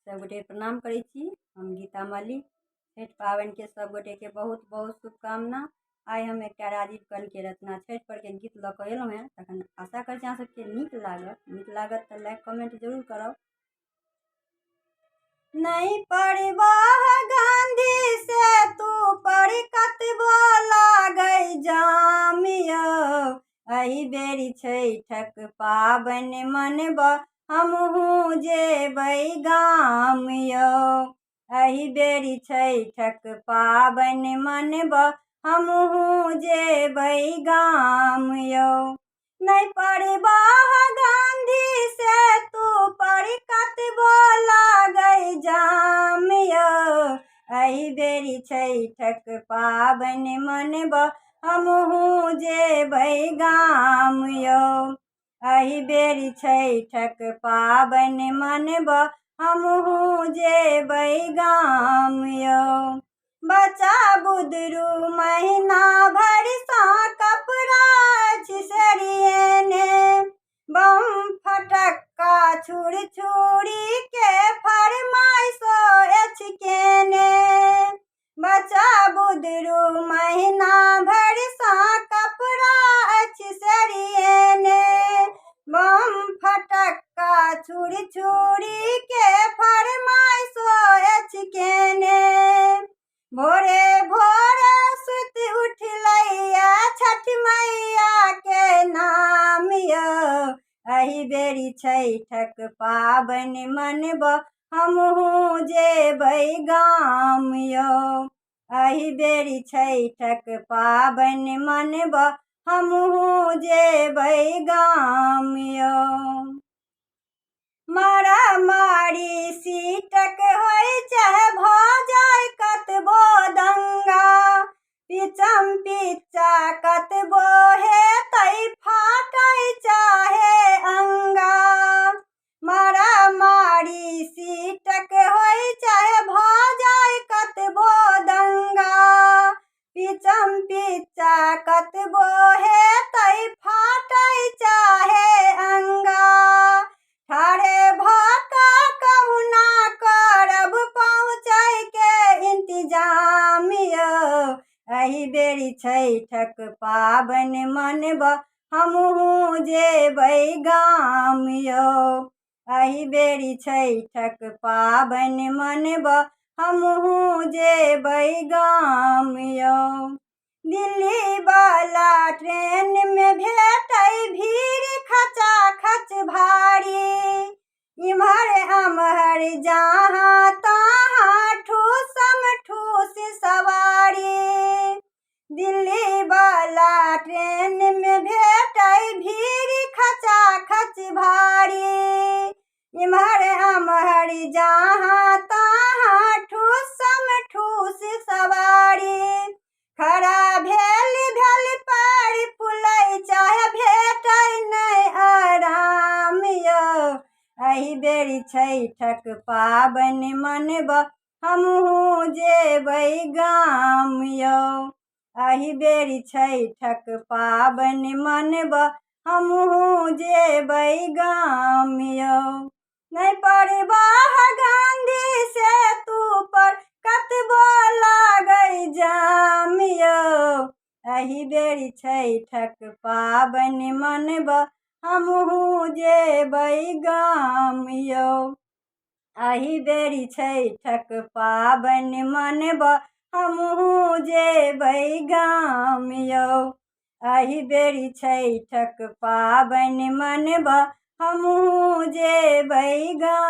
सबगोटे प्रणाम करै छी। हम गीता मल्लिक। छठि पाबनि के सबगोटे के बहुत बहुत शुभकामना। आइ हम एक राजीव कल के रचना छठि पर के गीत लऽ कऽ एलहुँ हैं। तखन आशा करै छी अहाँ सबके नीक लागत तऽ लाइक कमेंट जरूर करब। नहीं परवाह गांधी से तू पर कतबो लागै जामियो, एहि बेरी छठिक पाबनि मनबा हमहूँ जेबै गाम यौ। एहि बेरी छठिक पाबनि मनबा हमहूँ जेबै गाम यौ। नहीं परवाह गांधी से तू पर कतबो लागै जाम यौ, एहि बेरी छठिक पाबनि मनबा हमहूँ जेबै गाम यौ। एहि बेरी छठिक पाबनि मनबा हमहूँ जेबै गाम यौ। बच्चा बुदरू महीना भरि सा कपड़ा अछि सरियेने, बम फटक्का छुरी छुरी के फरमाइशो अछि केने। बच्चा बुदरू महीना भरि सा कपड़ा अछि सरियेने, बम फटक्का छुरी छुरी के फरमाइशो अछि केने। भोरे भोरे सुति उठलैया छठि मैया के नाम यौ, एहि बेरी छठिक पाबनि मनबा हमहूँ जेबै गाम यौ। एहि बेरी छठिक पाबनि मनबा हमहूँ जेबै गाम यौ। मारा मारी सीटक होइ चाहे भऽ जाय कतबो दंगा, पिचम पिच्चा कतबो हेतै फाटै चाहे अंगा। मारा मारी सीटक होइ चाहे भऽ जाय कतबो दंगा, पिचम पिच्चा कतबो हेतै फाटै चाहे अंगा। ठाढ़े भऽ कऽ कहुना करब पहुँचै के इंतजाम यौ, एहि बेरी छठिक पाबनि मनबा हमहूँ जेबै गाम यौ। एहि बेरी छठिक पाबनि मनबा हमहूँ जेबै गाम यौ। दिल्ली वाला ट्रेन में भेटै भीड़ खचाखच भारी, इम्हर आम्हर जहाँ तहाँ ठूसम ठूस सवारी। दिल्ली वाला ट्रेन में भेटै भीड़ खचाखच भारी, इम्हर आम्हर जहाँ तहाँ ठूसम ठूस सवारी। खड़ा भेल पैर फुलै चाहे भेटै नहि आराम यौ, एहि बेरी छठिक पाबनि मनबा हमहूँ जेबै गाम यौ। एहि बेरी छठिक पाबनि मनबा हमहूँ जेबै गाम यौ। नहीं परवाह गांधी से तू पर कतबो लागै जाम यौ, एहि बेरी छठिक पाबनि मनबा हमहूँ जेबै गाम यौ। एहि बेरी छठिक पाबनि मनबा हमहूँ जेबै गाम यौ। एहि बेरी छठिक पाबनि मनबा हमहूँ जेबै गाम।